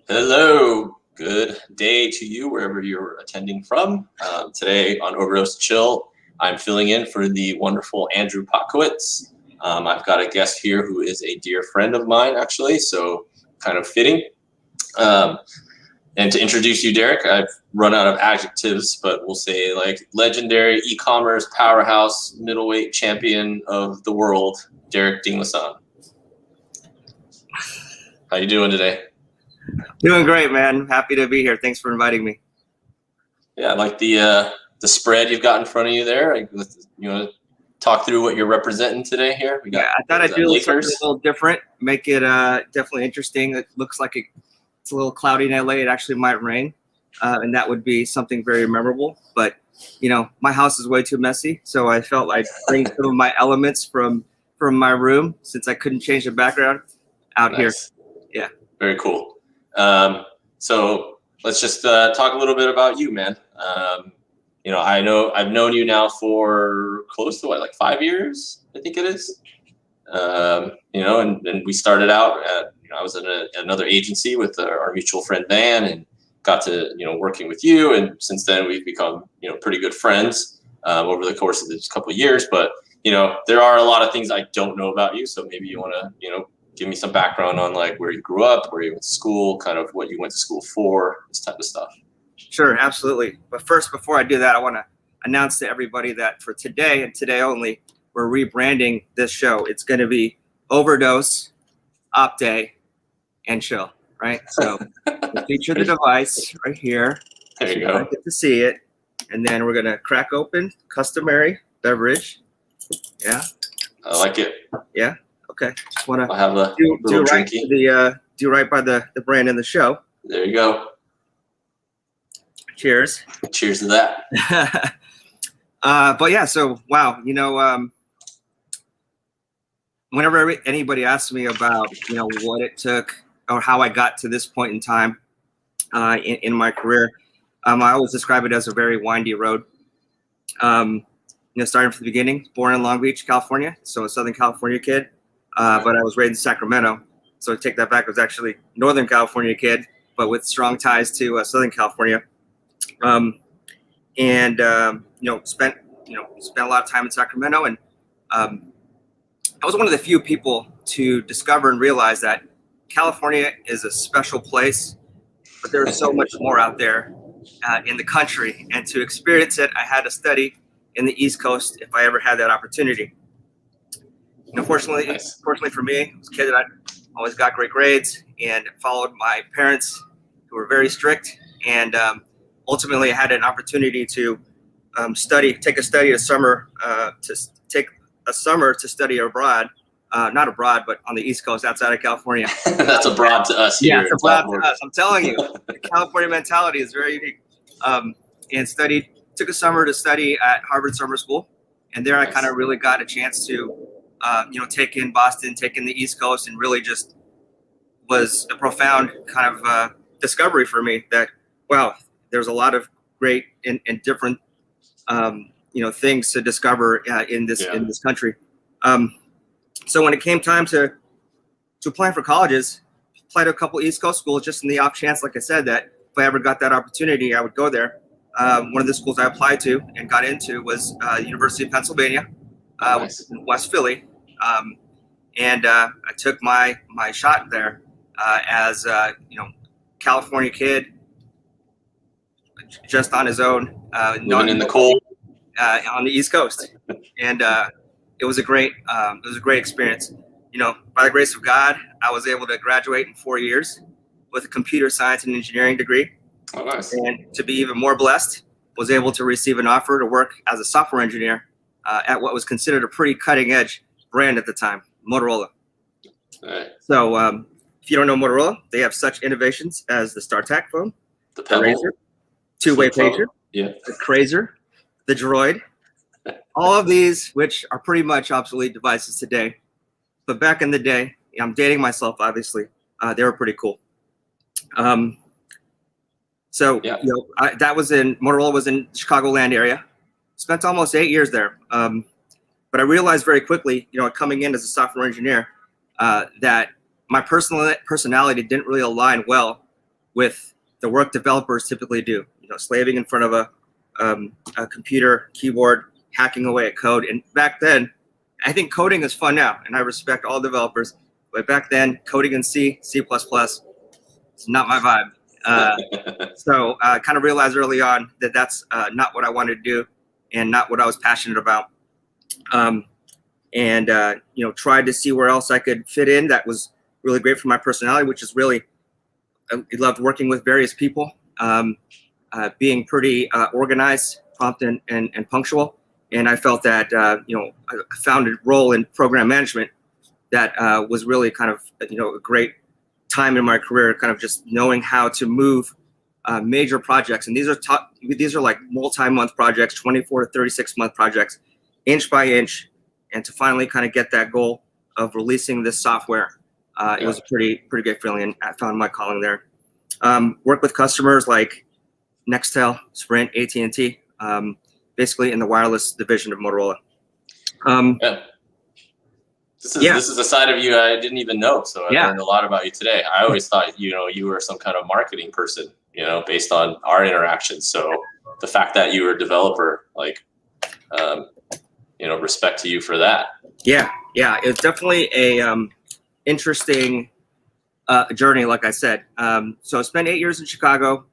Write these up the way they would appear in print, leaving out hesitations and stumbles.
Hello, good day to you wherever you're attending from. Today on Overdose Chill, I'm filling in for the wonderful Andrew Potkowitz. I've got a guest here who is a dear friend of mine, actually, so kind of fitting. And to introduce you, Derrick, I've run out of adjectives, but we'll say like legendary e-commerce powerhouse, middleweight champion of the world, Derrick Dinglasan. How you doing today? Doing great, man. Happy to be here. Thanks for inviting me. Yeah, I like the spread you've got in front of you there. You want to talk through what you're representing today here? We got, yeah, I thought I'd do something a little different, make it definitely interesting. It looks like it's a little cloudy in LA. It actually might rain, and that would be something very memorable. But, you know, my house is way too messy, so I felt I'd bring some of my elements from my room since I couldn't change the background out here. Yeah. Very cool. So let's just talk a little bit about you, man. You know, I've known you now for close to like 5 years, I think it is. You know, and we started out at, you know, I was in another agency with our mutual friend Van, and got to, you know, working with you. And since then we've become, you know, pretty good friends over the course of this couple of years. But, you know, there are a lot of things I don't know about you. So maybe you want to, you know, give me some background on like where you grew up, where you went to school, kind of what you went to school for, this type of stuff. Sure, absolutely. But first, before I do that, I want to announce to everybody that for today and today only, we're rebranding this show. It's going to be Overdose, Opti, and Chill, right? So we'll feature the device right here. There you go. Get to see it. And then we're going to crack open customary beverage. Yeah. I like it. Yeah. Okay. Just want I'll have a do right to do right by the brand in the show. There you go. Cheers. Cheers to that. But yeah, so wow, you know, whenever anybody asks me about, you know, what it took or how I got to this point in time in my career, I always describe it as a very windy road. You know, starting from the beginning, born in Long Beach, California, so a Southern California kid. But I was raised in Sacramento, so to take that back, I was actually Northern California kid, but with strong ties to Southern California. You know, spent a lot of time in Sacramento, and I was one of the few people to discover and realize that California is a special place, but there's so much more out there in the country, and to experience it, I had to study in the East Coast if I ever had that opportunity. You know, fortunately for me, I was a kid that I always got great grades and followed my parents, who were very strict. And ultimately, I had an opportunity to take a summer to study abroad. Not abroad, but on the East Coast, outside of California. That's abroad to us here. Yeah, it's abroad to us. I'm telling you, the California mentality is very unique. And took a summer to study at Harvard Summer School. And there I kind of really got a chance to, you know, take in Boston, take in the East Coast, and really just was a profound kind of discovery for me that, wow, there's a lot of great and different, you know, things to discover in this country. So when it came time to apply for colleges, applied to a couple East Coast schools just in the off chance, like I said, that if I ever got that opportunity, I would go there. One of the schools I applied to and got into was University of Pennsylvania, in West Philly. And I took my shot there as you know, California kid, just on his own, living in the cold on the East Coast, and it was a great experience. You know, by the grace of God, I was able to graduate in 4 years with a computer science and engineering degree. Oh, nice. And to be even more blessed, was able to receive an offer to work as a software engineer at what was considered a pretty cutting edge brand at the time, Motorola. Right. So if you don't know Motorola, they have such innovations as the StarTAC phone, the Razr, two-way pager, the Crazer, the Droid, all of these, which are pretty much obsolete devices today. But back in the day, I'm dating myself, obviously, they were pretty cool. So you know, Motorola was in Chicagoland area. Spent almost 8 years there. But But I realized very quickly, coming in as a software engineer, that my personality didn't really align well with the work developers typically do. Slaving in front of a computer keyboard, hacking away at code. And back then, I think coding is fun now, and I respect all developers. But back then, coding in C, C++, it's not my vibe. So I kind of realized early on that that's not what I wanted to do and not what I was passionate about. Tried to see where else I could fit in. That was really great for my personality, which is really, I loved working with various people, being pretty organized, prompt, and punctual. And I felt that, I found a role in program management that was really kind of, a great time in my career, kind of just knowing how to move major projects. And these are like multi-month projects, 24 to 36-month projects, inch by inch, and to finally kind of get that goal of releasing this software. It was a pretty good feeling, and I found my calling there. Work with customers like Nextel, Sprint, AT&T, basically in the wireless division of Motorola. This is a side of you I didn't even know, so I learned a lot about you today. I always thought you were some kind of marketing person, based on our interactions. So the fact that you were a developer, respect to you for that. Yeah, it's definitely a interesting journey, like I said. So I spent 8 years in Chicago.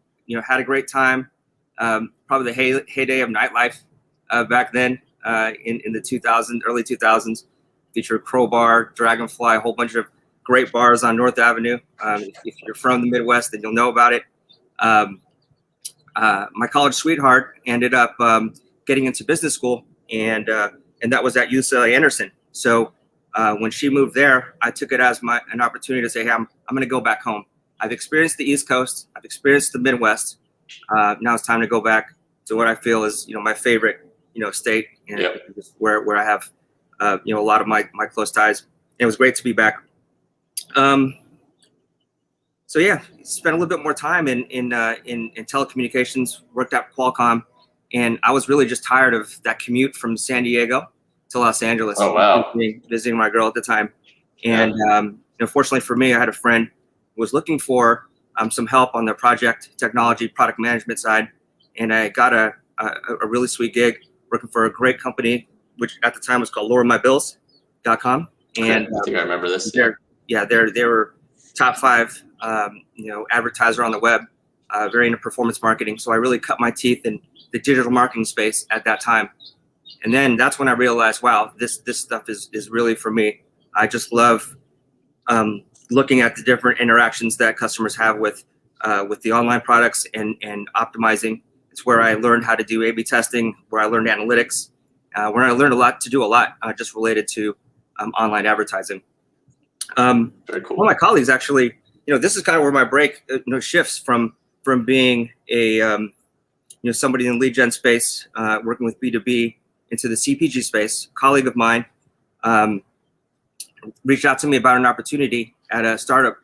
Had a great time. Probably the heyday of nightlife back then in the early 2000s. Featured Crowbar, Dragonfly, a whole bunch of great bars on North Avenue. If you're from the Midwest, then you'll know about it. My college sweetheart ended up getting into business school, and that was at UCLA Anderson. So when she moved there, I took it as an opportunity to say, hey, I'm going to go back home. I've experienced the East Coast. I've experienced the Midwest. Now it's time to go back to what I feel is, my favorite, state, and where I have, a lot of my close ties. It was great to be back. So yeah, spent a little bit more time in telecommunications, worked at Qualcomm, and I was really just tired of that commute from San Diego to Los Angeles. Oh, wow. Visiting my girl at the time. And fortunately for me, I had a friend who was looking for some help on the project technology, product management side. And I got a really sweet gig working for a great company, which at the time was called lowermybills.com. And I think I remember this. They were top 5, advertiser on the web, very into performance marketing. So I really cut my teeth in the digital marketing space at that time. And then that's when I realized, wow, this stuff is really for me. I just love looking at the different interactions that customers have with the online products and optimizing. It's where I learned how to do A/B testing, where I learned analytics, where I learned to do a lot just related to online advertising. Very cool. One of my colleagues actually, this is kind of where my break shifts from being a somebody in the lead gen space, working with B2B, into the CPG space. A colleague of mine reached out to me about an opportunity at a startup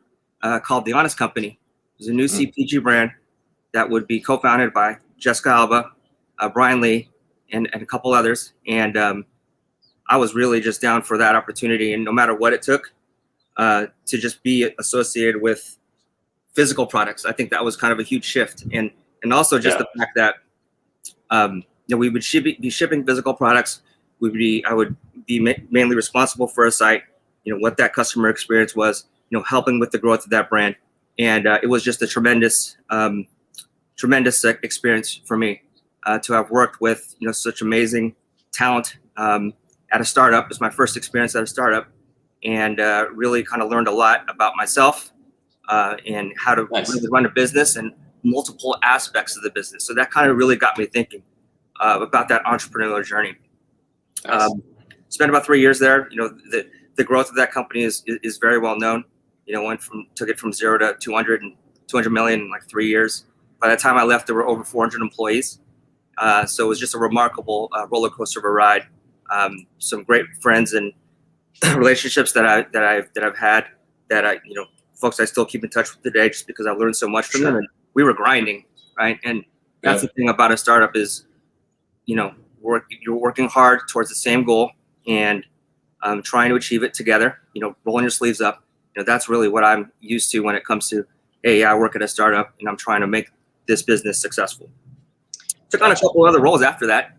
called The Honest Company. It was a new CPG brand that would be co-founded by Jessica Alba, Brian Lee, and a couple others. And I was really just down for that opportunity, and no matter what it took, to just be associated with physical products. I think that was kind of a huge shift, and also just the fact that we would be shipping physical products. I would be mainly responsible for a site. What that customer experience was. Helping with the growth of that brand, and it was just a tremendous experience for me to have worked with such amazing talent at a startup. It was my first experience at a startup, and really kind of learned a lot about myself and how to really run a business and multiple aspects of the business. So that kind of really got me thinking about that entrepreneurial journey. Nice. Spent about 3 years there. The growth of that company is very well known. Took it from 0 to 200 million in like 3 years. By the time I left, there were over 400 employees. So it was just a remarkable roller coaster of a ride. Some great friends and relationships that I've had that folks I still keep in touch with today, just because I learned so much from them. And we were grinding, right? And that's the thing about a startup is, you're working hard towards the same goal. and trying to achieve it together, rolling your sleeves up. That's really what I'm used to when it comes to, hey, I work at a startup and I'm trying to make this business successful. Took on a couple other roles after that,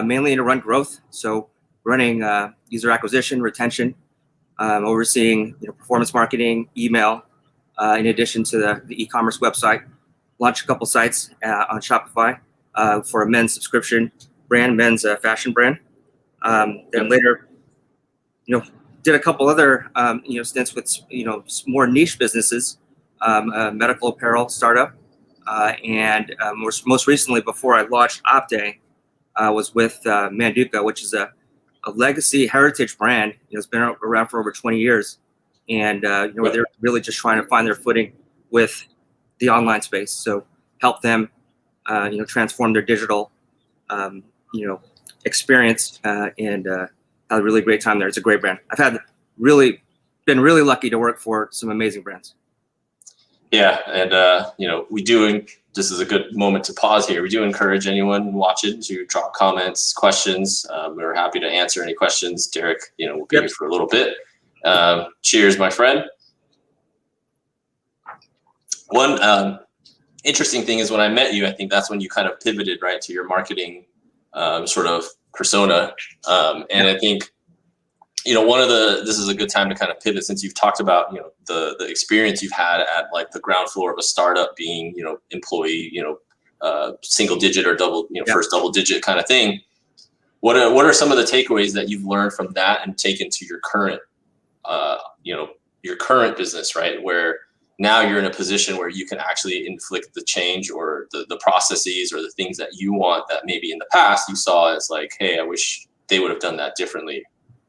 mainly to run growth. So running user acquisition, retention, overseeing performance marketing, email, in addition to the e-commerce website. Launched a couple sites on Shopify for a men's subscription brand, men's fashion brand. Then later, did a couple other stints with more niche businesses, a medical apparel startup, and most recently, before I launched Opti, was with Manduka, which is a legacy heritage brand. It's been around for over 20 years, and they're really just trying to find their footing with the online space. So help them, transform their digital, experience, and had a really great time there. It's a great brand. I've been really lucky to work for some amazing brands. Yeah, and this is a good moment to pause here. We do encourage anyone watching to drop comments, questions. We're happy to answer any questions. Derrick, we'll be here for a little bit. Cheers, my friend. One interesting thing is when I met you, I think that's when you kind of pivoted, right, to your marketing sort of persona. And I think, this is a good time to kind of pivot, since you've talked about, the experience you've had at like the ground floor of a startup being, employee, single digit or double, first double digit kind of thing. What are some of the takeaways that you've learned from that and taken to your current, your current business, right? Where now you're in a position where you can actually inflict the change or the processes or the things that you want that maybe in the past you saw as like, hey, I wish they would have done that differently,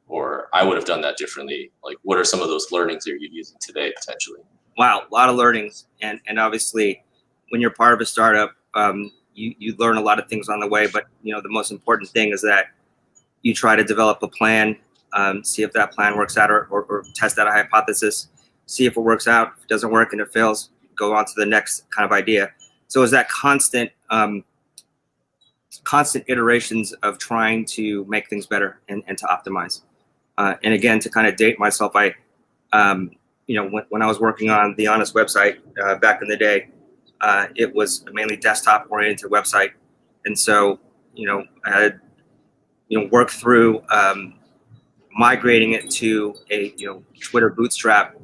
or I would have done that differently. Like, what are some of those learnings that you're using today potentially? Wow, a lot of learnings. And obviously when you're part of a startup, you learn a lot of things on the way, but the most important thing is that you try to develop a plan, see if that plan works out, or test out a hypothesis, see if it works out. If it doesn't work and it fails, go on to the next kind of idea. So it's that constant iterations of trying to make things better and to optimize. And again, to kind of date myself, when I was working on the Honest website back in the day, it was a mainly desktop-oriented website, and so I had worked through migrating it to a Twitter Bootstrap,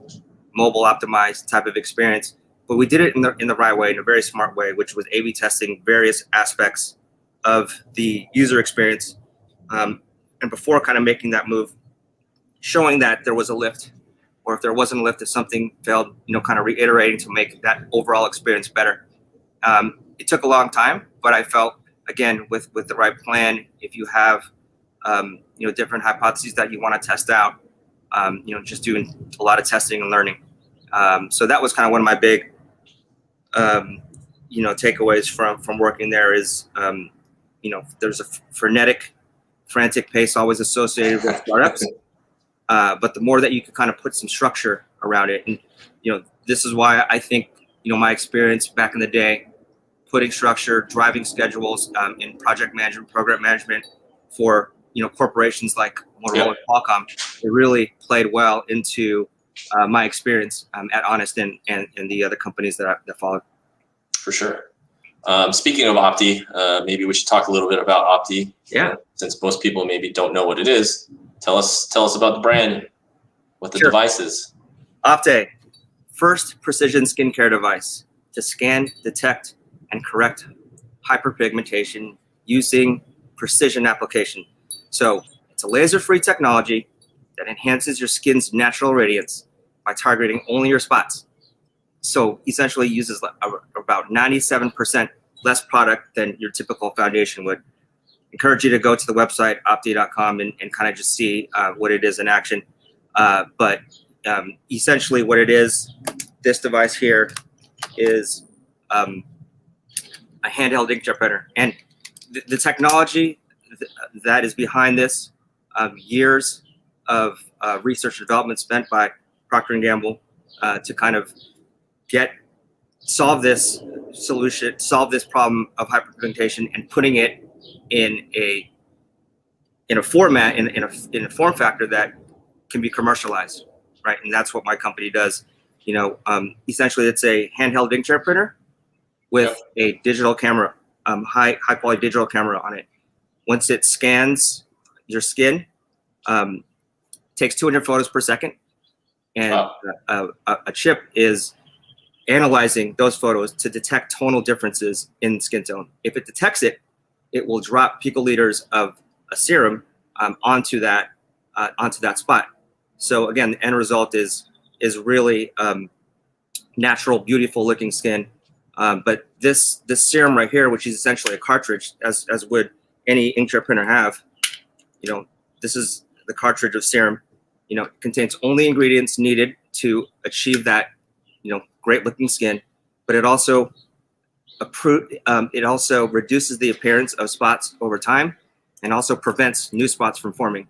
mobile optimized type of experience. But we did it in the right way, in a very smart way, which was A/B testing various aspects of the user experience, and before kind of making that move, showing that there was a lift, or if there wasn't a lift, if something failed, kind of reiterating to make that overall experience better. It took a long time, but I felt, again, with the right plan, if you have different hypotheses that you want to test out, just doing a lot of testing and learning. So that was kind of one of my big takeaways from working there is there's a frantic pace always associated with startups. But the more that you can kind of put some structure around it, and this is why I think my experience back in the day, putting structure, driving schedules in project management, program management for corporations like Motorola and Qualcomm, it really played well into my experience at Honest and the other companies that followed. For sure. Speaking of Opti, maybe we should talk a little bit about Opti. Yeah. Since most people maybe don't know what it is. Tell us about the brand, what the device is. OPTE, first precision skincare device to scan, detect, and correct hyperpigmentation using precision application. So it's a laser-free technology that enhances your skin's natural radiance by targeting only your spots. So essentially uses about 97% less product than your typical foundation would. Encourage you to go to the website, opti.com, and kind of just see what it is in action. But essentially what it is, this device here is a handheld inkjet printer. And the technology that is behind this, years of research and development spent by Procter Gamble to kind of solve this problem of hyperpigmentation and putting it in a in a format, in a form factor that can be commercialized, right? And that's what my company does. Essentially, it's a handheld inkjet printer with a digital camera, high quality digital camera on it. Once it scans your skin, takes 200 photos per second, and a chip is analyzing those photos to detect tonal differences in skin tone. If it detects it, it will drop picoliters of a serum onto that spot. So again, the end result is really natural, beautiful looking skin. But this serum right here, which is essentially a cartridge, as would any inkjet printer have, this is the cartridge of serum. Contains only ingredients needed to achieve that, great looking skin, but it also reduces the appearance of spots over time, and also prevents new spots from forming.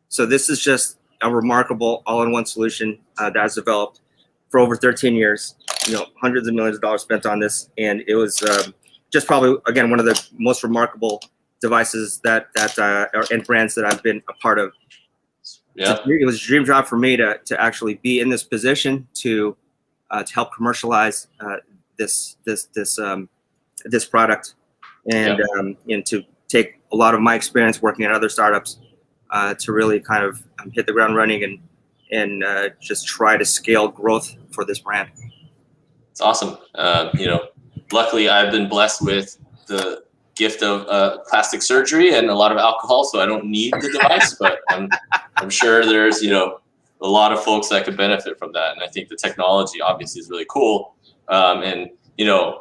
So this is just a remarkable all-in-one solution that was developed for over 13 years. Hundreds of millions of dollars spent on this, and it was just probably, again, one of the most remarkable devices and brands that I've been a part of. Yeah. It was a dream job for me to actually be in this position to help commercialize this product, and to take a lot of my experience working at other startups to really kind of hit the ground running and just try to scale growth for this brand. It's awesome. Luckily I've been blessed with the gift of plastic surgery and a lot of alcohol, so I don't need the device, but I'm sure there's, a lot of folks that could benefit from that. And I think the technology obviously is really cool. And,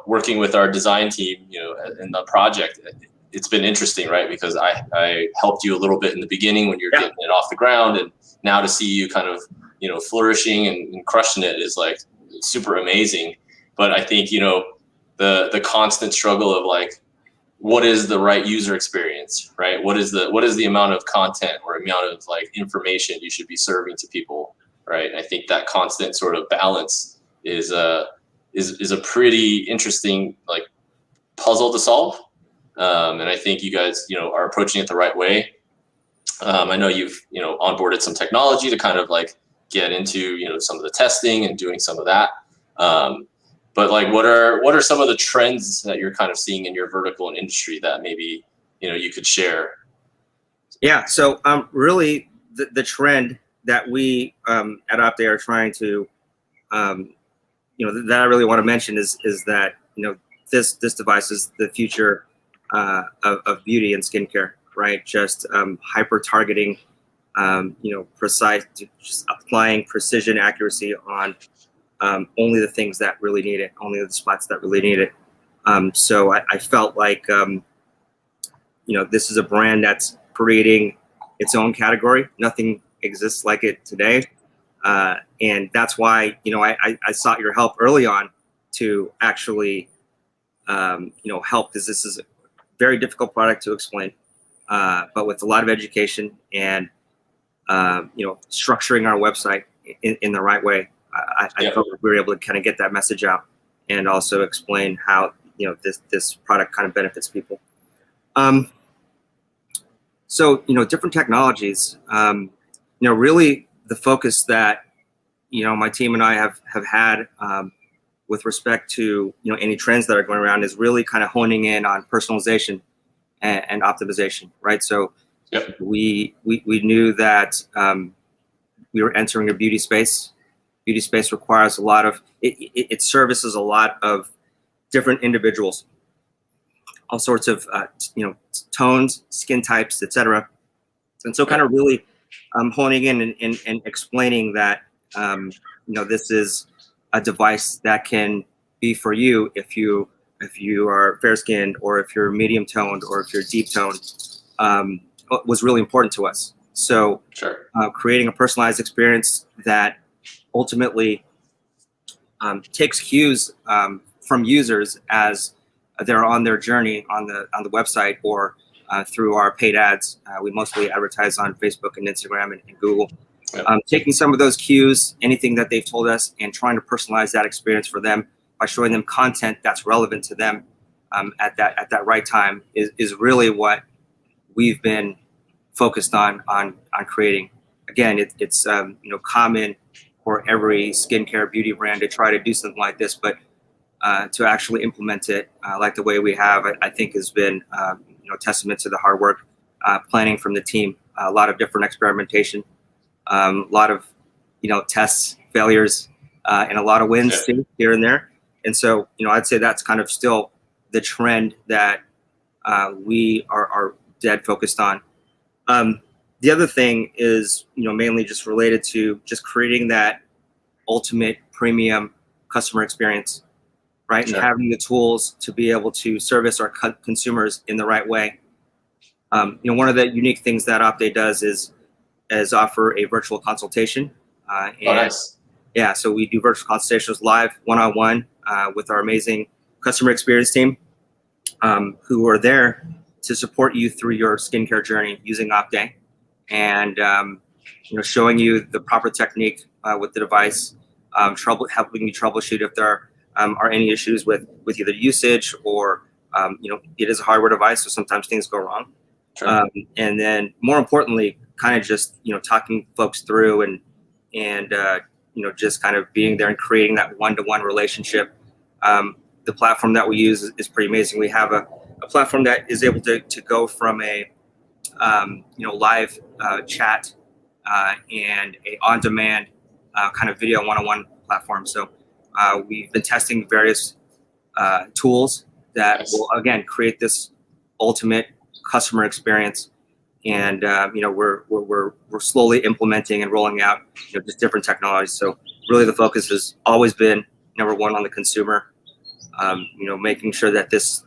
working with our design team, in the project, it's been interesting, right? Because I helped you a little bit in the beginning when you're getting it off the ground, and now to see you kind of, flourishing and crushing it is like super amazing. But I think, the constant struggle of like, what is the right user experience, right? What is the amount of content or amount of like information you should be serving to people, right? And I think that constant sort of balance is a pretty interesting like puzzle to solve. And I think you guys, are approaching it the right way. I know you've, onboarded some technology to kind of like get into, some of the testing and doing some of that. But like, what are some of the trends that you're kind of seeing in your vertical and industry that maybe, you could share? Yeah. So really the trend that we at Opti are trying to, that I really want to mention is that, this device is the future of beauty and skincare, right? Just hyper targeting, precise, just applying precision accuracy on only the things that really need it, only the spots that really need it. So I felt like, this is a brand that's creating its own category. Nothing exists like it today. And that's why, I sought your help early on to actually, help, because this is a very difficult product to explain, but with a lot of education and, structuring our website in the right way. I felt like we were able to kind of get that message out and also explain how, this product kind of benefits people. So, different technologies, really the focus that, my team and I have had with respect to, any trends that are going around is really kind of honing in on personalization and optimization, right? So we knew that we were entering a beauty space. Beauty space requires a lot of, it services a lot of different individuals, all sorts of, tones, skin types, etc. And so kind of really honing in and explaining that, this is a device that can be for you if you are fair skinned, or if you're medium toned, or if you're deep toned, was really important to us. So creating a personalized experience that ultimately takes cues from users as they're on their journey on the website or through our paid ads. We mostly advertise on Facebook and Instagram and Google. Taking some of those cues, anything that they've told us, and trying to personalize that experience for them by showing them content that's relevant to them at that right time is really what we've been focused on creating. Again, it's common for every skincare beauty brand to try to do something like this, but to actually implement it like the way we have, I think has been testament to the hard work, planning from the team, a lot of different experimentation, a lot of tests, failures, and a lot of wins too, here and there. And so I'd say that's kind of still the trend that we are dead focused on. The other thing is mainly just related to just creating that ultimate premium customer experience, right? Sure. And having the tools to be able to service our consumers in the right way. One of the unique things that Opti does is offer a virtual consultation. And nice. Yeah, so we do virtual consultations live, one-on-one, with our amazing customer experience team, who are there to support you through your skincare journey using Opti, and showing you the proper technique with the device, helping you troubleshoot if there are any issues with either usage or it is a hardware device, so sometimes things go wrong. Sure. And then more importantly, kind of just talking folks through and just kind of being there and creating that one-to-one relationship. The platform that we use is pretty amazing. We have a platform that is able to go from a live chat and a on-demand kind of video one-on-one platform. So we've been testing various tools that will again create this ultimate customer experience, and we're slowly implementing and rolling out just different technologies. So really the focus has always been number one on the consumer, making sure that this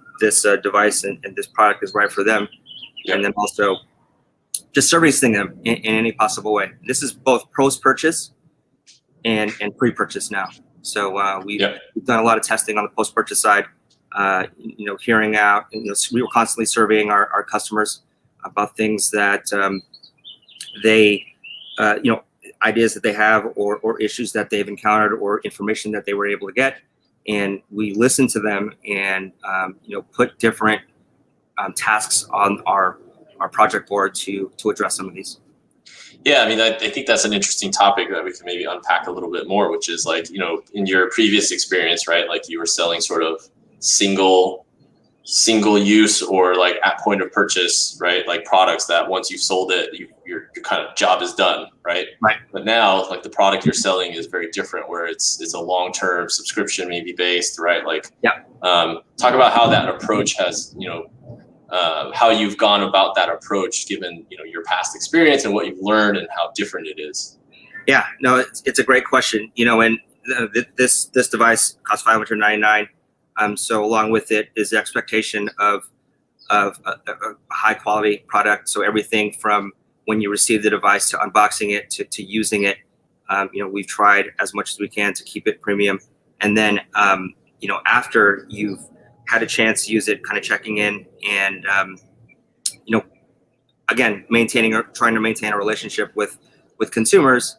device and this product is right for them. Yep. And then also just servicing them in any possible way. This is both post-purchase and pre-purchase now. So we've done a lot of testing on the post-purchase side, hearing out, we were constantly surveying our customers about things that they, ideas that they have or issues that they've encountered or information that they were able to get. And we listened to them and, put different tasks on our project board to address some of these. Yeah, I mean, I think that's an interesting topic that we can maybe unpack a little bit more, which is like, in your previous experience, right? Like you were selling sort of single use or like at point of purchase, right? Like products that once you've sold it, your kind of job is done, right? Right. But now, like the product you're selling is very different, where it's a long-term subscription maybe based, right? Like, talk about how that approach has, how you've gone about that approach, given your past experience and what you've learned and how different it is. Yeah, no, it's a great question. And this device costs $599. So along with it is the expectation of a high quality product. So everything from when you receive the device to unboxing it to using it, we've tried as much as we can to keep it premium. And then, after you've had a chance to use it, kind of checking in and, again, trying to maintain a relationship with consumers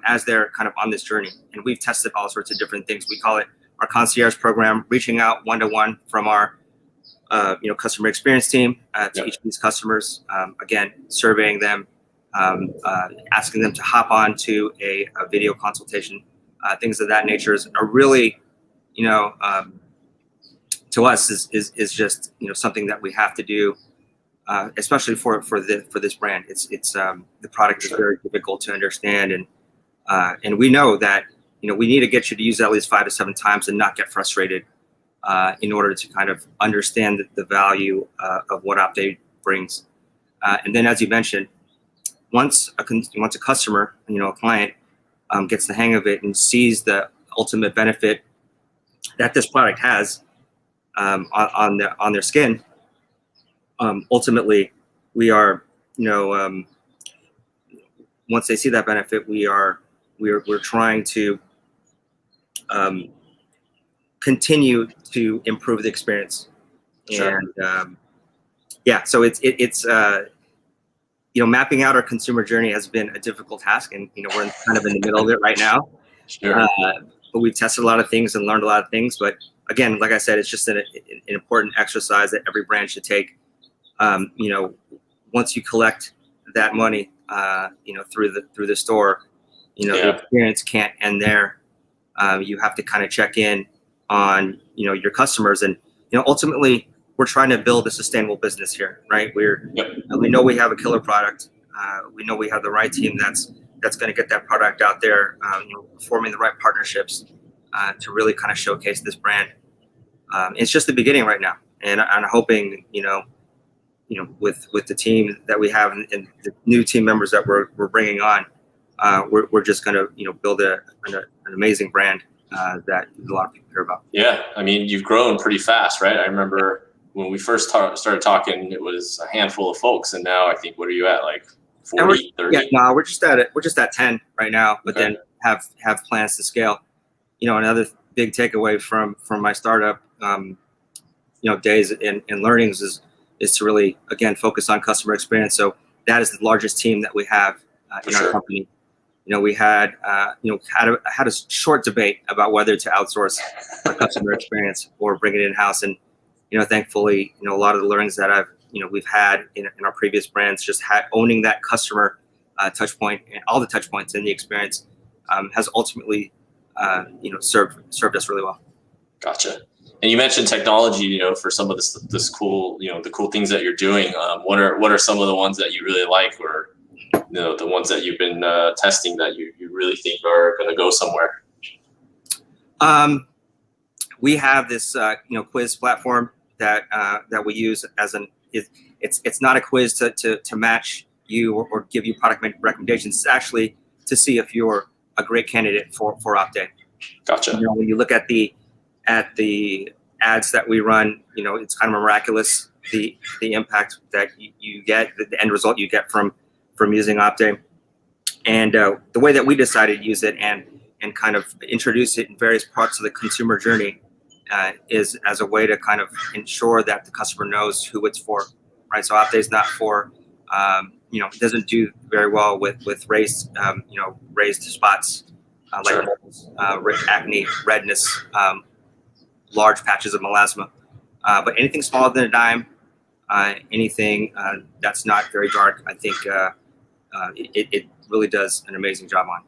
as they're kind of on this journey. And we've tested all sorts of different things. We call it our concierge program, reaching out one-to-one from our, customer experience team to each of these customers. Again, surveying them, asking them to hop on to a video consultation, things of that nature are really, to us is just something that we have to do, especially for this brand. It's the product is very difficult to understand, and we know that we need to get you to use it at least 5 to 7 times and not get frustrated in order to kind of understand the value of what Opti brings. And then, as you mentioned, once a customer, a client, gets the hang of it and sees the ultimate benefit that this product has on their skin, ultimately, we are, once they see that benefit, we're trying to continue to improve the experience. Sure. And so it's mapping out our consumer journey has been a difficult task, and we're kind of in the middle of it right now. Sure. But we've tested a lot of things and learned a lot of things. But again, like I said, it's just an important exercise that every brand should take. Once you collect that money, through the store. The experience can't end there. You have to kind of check in on, your customers, and, ultimately we're trying to build a sustainable business here, right? We know we have a killer product. We know we have the right team that's going to get that product out there, forming the right partnerships to really kind of showcase this brand. It's just the beginning right now, and I'm hoping, with the team that we have and the new team members that we're bringing on, we're just going to, build an amazing brand that a lot of people hear about. Yeah, I mean, you've grown pretty fast, right? I remember when we first started talking, it was a handful of folks, and now I think, what are you at, like 40, 30? Yeah, no, we're just at 10 right now, but then have plans to scale. Another big takeaway from my startup, days and learnings is to really, again, focus on customer experience. So that is the largest team that we have in our company. We had a short debate about whether to outsource our customer experience or bring it in house, and thankfully, a lot of the learnings that we've had in our previous brands, just owning that customer touch point and all the touch points in the experience has ultimately served us really well. Gotcha. And you mentioned technology, for some of this cool, the cool things that you're doing. What are some of the ones that you really like, or the ones that you've been testing that you really think are going to go somewhere? We have this quiz platform that we use it's not a quiz to match you or give you product recommendations. It's actually to see if you're a great candidate for OPTE. Gotcha. When you look at the ads that we run, it's kind of miraculous the impact that you get, the end result you get from using OPTE. And the way that we decided to use it and kind of introduce it in various parts of the consumer journey is as a way to kind of ensure that the customer knows who it's for, right? So OPTE is not for, it doesn't do very well with raised spots like moles, acne, redness, large patches of melasma. But anything smaller than a dime, anything that's not very dark, I think it really does an amazing job on.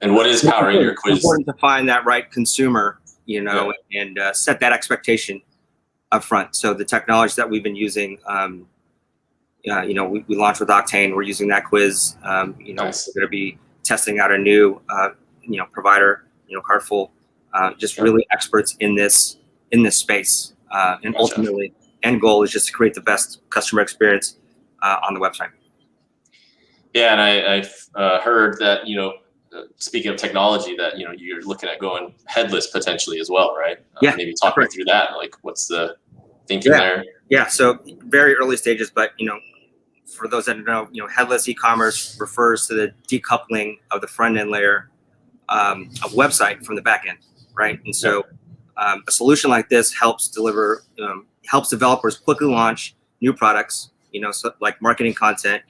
And what is powering your quiz? It's important to find that right consumer, and set that expectation up front. So the technology that we've been using, we launched with Octane. We're using that quiz. Nice. We're going to be testing out a new, provider, Cartful, really experts in this space. And ultimately, end goal is just to create the best customer experience on the website. Yeah, and I've heard that, speaking of technology, that you're looking at going headless potentially as well, right? Yeah. Maybe talk me through that. Like, what's the thinking there? Yeah. So very early stages, but for those that don't know, headless e-commerce refers to the decoupling of the front end layer of website from the back end, right? And so a solution like this helps developers quickly launch new products, so like marketing content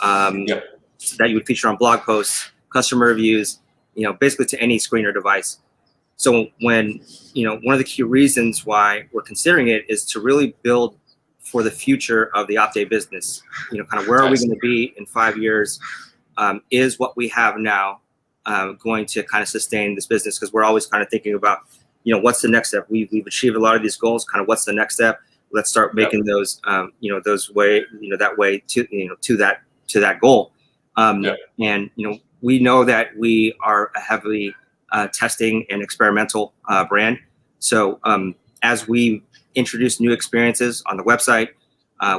that you would feature on blog posts, customer reviews, basically to any screen or device. So when, one of the key reasons why we're considering it is to really build for the future of the OPTE business, kind of where are we going to be in 5 years? Is what we have now going to kind of sustain this business? Because we're always kind of thinking about, what's the next step? We've achieved a lot of these goals. Kind of what's the next step? Let's start making those, that way to that goal. And we know that we are a heavily testing and experimental brand. So as we introduce new experiences on the website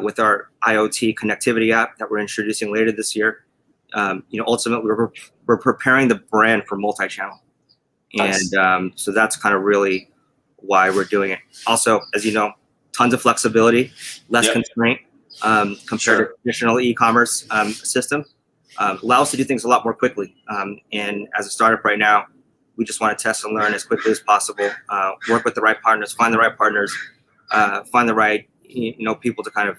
with our IoT connectivity app that we're introducing later this year, ultimately we're preparing the brand for multi-channel. Nice. And so that's kind of really why we're doing it. Also, as you know, tons of flexibility, less constraint compared to traditional e-commerce system. Allow us to do things a lot more quickly. And as a startup right now, we just want to test and learn as quickly as possible, work with the right partners, find the right partners, find the right people to kind of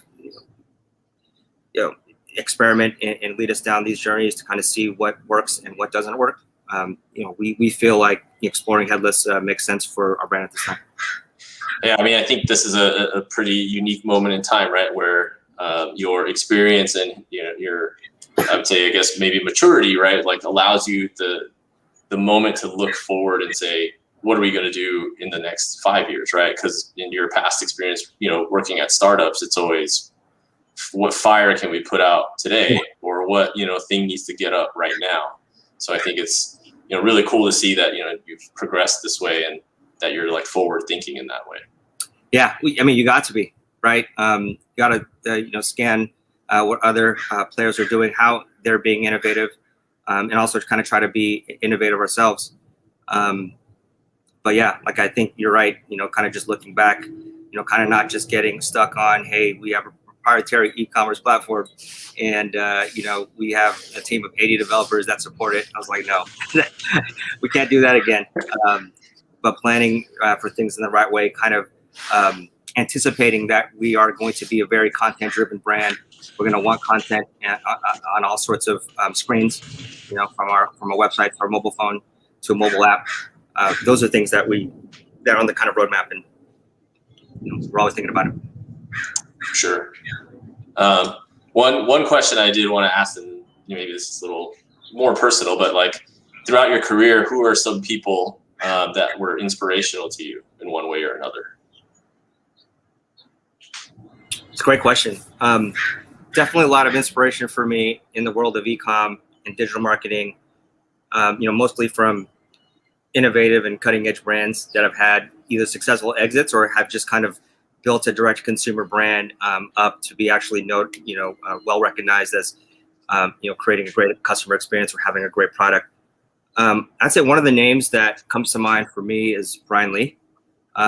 experiment and lead us down these journeys to kind of see what works and what doesn't work. We feel like exploring headless makes sense for our brand at this time. Yeah, I mean, I think this is a pretty unique moment in time, right? Where your experience and your I would say, I guess, maybe maturity, right? Like allows you the moment to look forward and say, what are we going to do in the next 5 years, right? Because in your past experience, working at startups, it's always what fire can we put out today, or what thing needs to get up right now. So I think it's really cool to see that you've progressed this way and that you're like forward thinking in that way. Yeah, I mean, you got to be right. You got to scan what other players are doing, how they're being innovative, and also kind of try to be innovative ourselves. But yeah, like I think you're right. Kind of just looking back, kind of not just getting stuck on, hey, we have a proprietary e-commerce platform, and we have a team of 80 developers that support it. I was like, no, we can't do that again. But planning for things in the right way, kind of anticipating that we are going to be a very content-driven brand. We're going to want content on all sorts of screens, from a website to our mobile phone to a mobile app. Those are things that are on the kind of roadmap, and we're always thinking about it. Sure. One question I did want to ask, and maybe this is a little more personal, but like throughout your career, who are some people that were inspirational to you in one way or another? It's a great question. Definitely a lot of inspiration for me in the world of ecom and digital marketing. Mostly from innovative and cutting edge brands that have had either successful exits or have just kind of built a direct consumer brand up to be actually well recognized as creating a great customer experience or having a great product. I'd say one of the names that comes to mind for me is Brian Lee.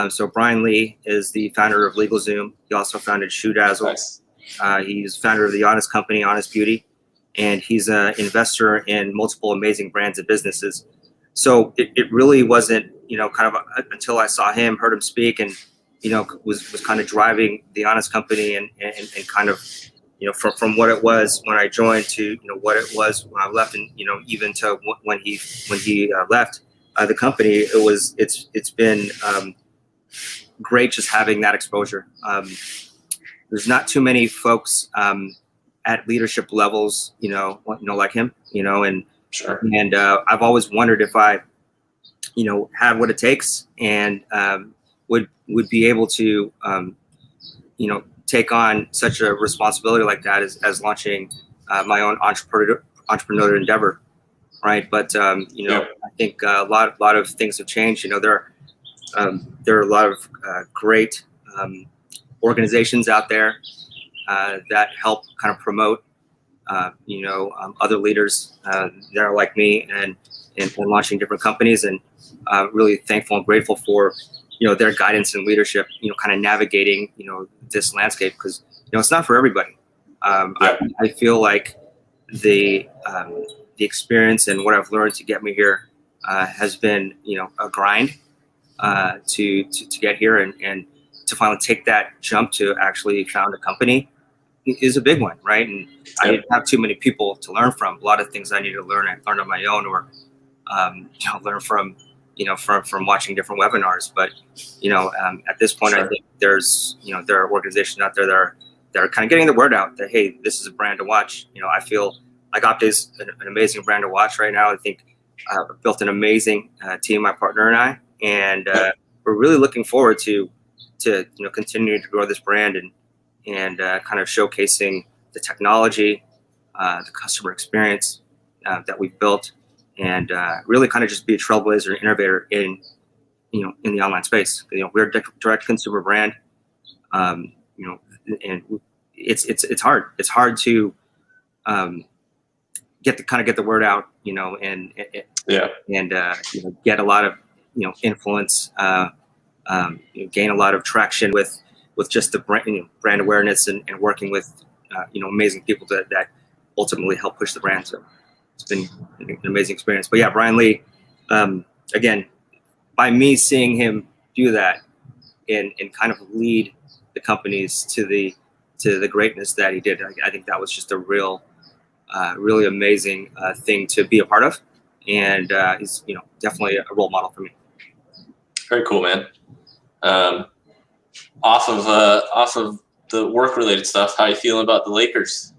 So Brian Lee is the founder of LegalZoom. He also founded Shoe Dazzle. Nice. He's founder of the Honest Company, Honest Beauty, and he's an investor in multiple amazing brands and businesses. So it really wasn't, kind of until I saw him, heard him speak, and was kind of driving the Honest Company and kind of from what it was when I joined to what it was when I left, and even to when he left the company. It's been great just having that exposure. There's not too many folks at leadership levels, like him, and sure. And I've always wondered if I, had what it takes and would be able to, take on such a responsibility like that as launching my own entrepreneurial endeavor, right? But I think a lot of things have changed. There are a lot of great organizations out there that help kind of promote other leaders that are like me and launching different companies, and really thankful and grateful for their guidance and leadership, kind of navigating this landscape, because it's not for everybody. I feel like the experience and what I've learned to get me here has been a grind to get here, and to finally take that jump to actually found a company is a big one, right? And I didn't have too many people to learn from. A lot of things I needed to learn, I learned on my own, or learn from from watching different webinars. But at this point, sure. I think there's there are organizations out there that are kind of getting the word out that, hey, this is a brand to watch. I feel like Opti is an amazing brand to watch right now. I think I've built an amazing team, my partner and I, and we're really looking forward to continuing to grow this brand and kind of showcasing the technology, the customer experience that we've built, and really kind of just be a trailblazer and innovator in the online space. We're a direct consumer brand, and it's hard. It's hard to get the word out, and get a lot of influence, gain a lot of traction with just the brand awareness and working with amazing people that ultimately help push the brand. So it's been an amazing experience. But yeah, Brian Lee, again, by me seeing him do that and kind of lead the companies to the greatness that he did, I think that was just a really amazing thing to be a part of, and he's definitely a role model for me. Very cool, man. Off of the work related stuff, how you feeling about the Lakers?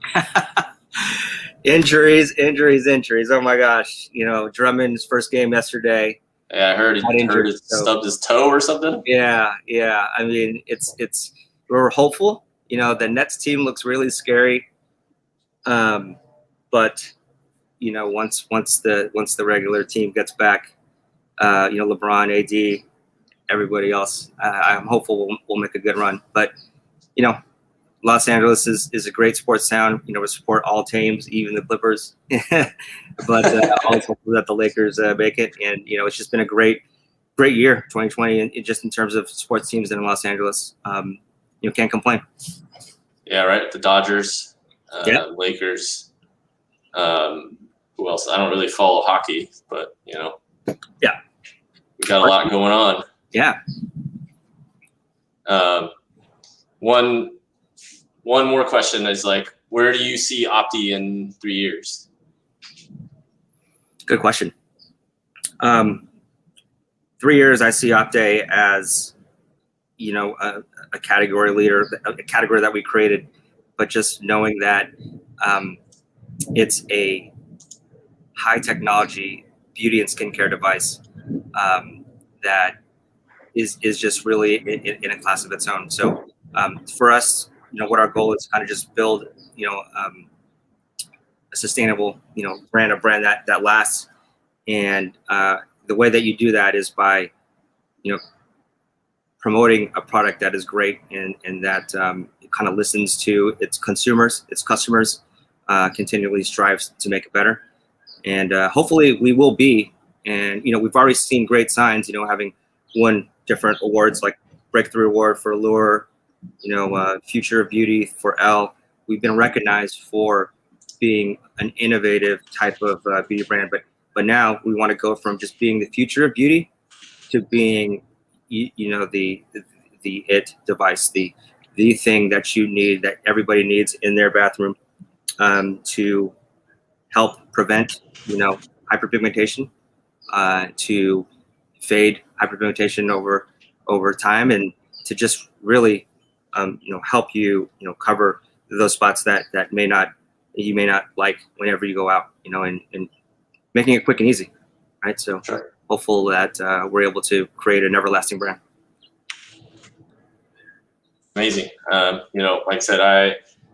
Injuries. Oh my gosh. Drummond's first game yesterday. Yeah, I heard he stubbed his toe or something. Yeah. I mean, we're hopeful. The Nets team looks really scary. But once the regular team gets back, LeBron, AD, everybody else, I'm hopeful we'll make a good run. But Los Angeles is a great sports town. We support all teams, even the Clippers. But always hopeful that the Lakers make it. And it's just been a great year, 2020, and just in terms of sports teams in Los Angeles. Can't complain. Yeah, right. The Dodgers, Lakers. Who else? I don't really follow hockey, but yeah, we got a lot going on. Yeah. One more question is like, where do you see Opti in 3 years? Good question. 3 years, I see Opti as, a category leader, a category that we created, but just knowing that it's a high technology beauty and skincare device that is just really in a class of its own. So for us, what our goal is kind of just build, a sustainable, brand that lasts. And the way that you do that is by, promoting a product that is great and that kind of listens to its consumers, its customers, continually strives to make it better. And hopefully we will be. And, we've already seen great signs, having won different awards like Breakthrough Award for Allure, Future of Beauty for Elle. We've been recognized for being an innovative type of beauty brand. But now we want to go from just being the future of beauty to being, the it device, the thing that you need, that everybody needs in their bathroom to help prevent, hyperpigmentation, to fade hyperpigmentation over time, and to just really, help you, cover those spots that you may not like whenever you go out, and making it quick and easy, right? So sure. Hopeful that we're able to create an everlasting brand. Amazing. Like I said,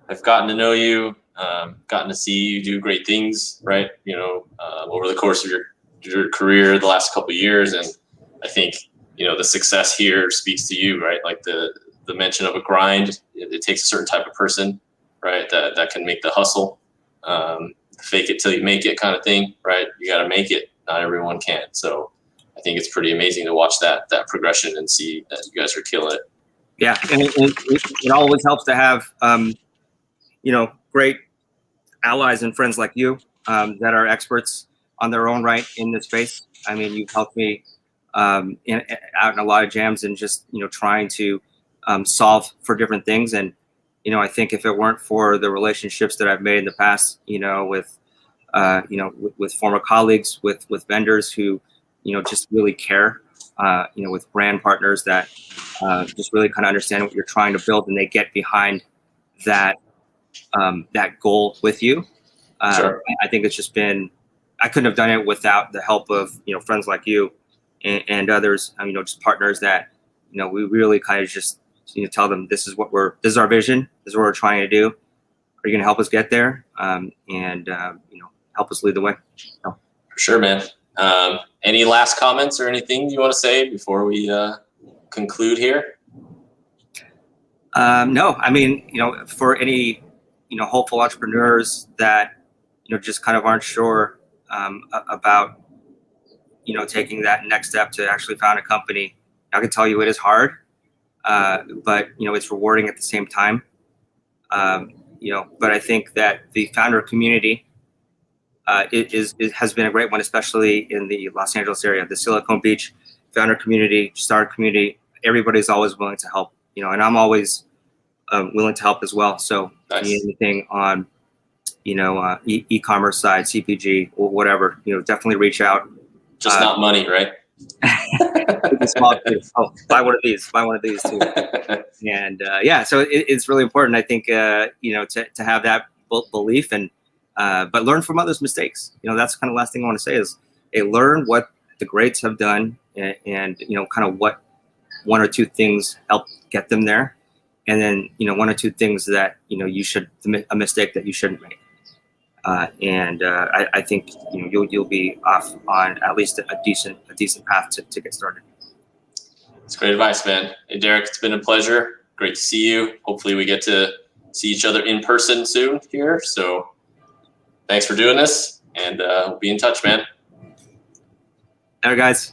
I've gotten to know you, gotten to see you do great things, right? Over the course of your career, the last couple of years, and I think the success here speaks to you, right? Like the mention of a grind. It takes a certain type of person, right? That can make the hustle, fake it till you make it kind of thing, right? You got to make it. Not everyone can. So I think it's pretty amazing to watch that progression and see that you guys are killing it. Yeah, and it always helps to have great allies and friends like you that are experts on their own right in this space. I mean, you've helped me out in a lot of jams and just trying to solve for different things. And I think if it weren't for the relationships that I've made in the past, with former colleagues, with vendors who just really care, with brand partners that just really kind of understand what you're trying to build, and they get behind that goal with you. Sure. I think it's just been, I couldn't have done it without the help of friends like you and others. Just partners that we really kind of just tell them this is our vision, this is what we're trying to do. Are you going to help us get there? And help us lead the way. So. For sure, man. Any last comments or anything you want to say before we conclude here? No, I mean, for any, hopeful entrepreneurs that, just kind of aren't sure about, taking that next step to actually found a company, I can tell you it is hard, but, it's rewarding at the same time. But I think that the founder community it has been a great one, especially in the Los Angeles area, the Silicon Beach founder community, startup community. Everybody's always willing to help, and I'm always willing to help as well. So nice. Need anything on, e-commerce side, CPG or whatever, definitely reach out. Just not money, right? big and small too. Oh, buy one of these too. And yeah, so it's really important, I think, you know, to have that belief, and but learn from others' mistakes. You know, that's kind of the last thing I want to say is, hey, learn what the greats have done, and you know, kind of what one or two things help get them there, and then, you know, one or two things that, you know, a mistake that you shouldn't make. I think, you know, you'll be off on at least a decent path to get started. It's great advice, man. Hey, Derrick, it's been a pleasure. Great to see you. Hopefully we get to see each other in person soon here. So thanks for doing this, and we'll be in touch, man. All right, guys.